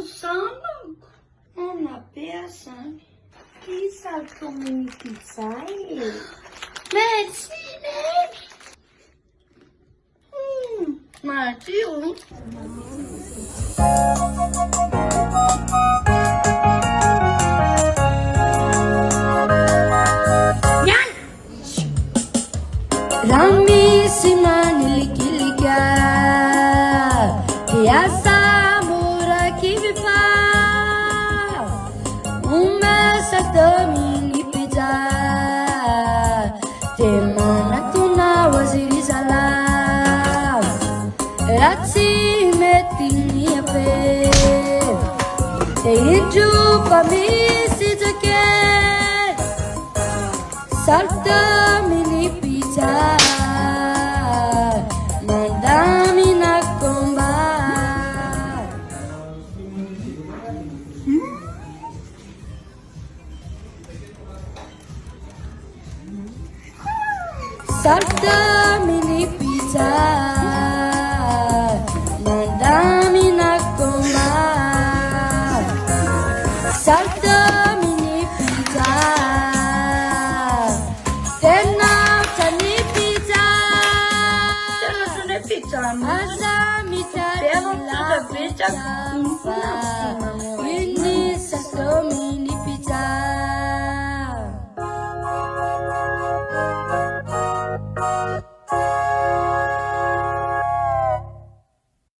sana. Una peça. Chissà come mi pizzai. Medicine. Mario. Rami simani likilika Yasa mura kivipa Sakdami lipija Temana tuna waziri salam Ratsi metini ape Teiju pamisi jake Sakdami lipija Mandami nakomba Sarta mini pizza Mandami nakomba Sarta mini pizza Tena tani pizza Tena tani pizza Asa mita Tena tani pizza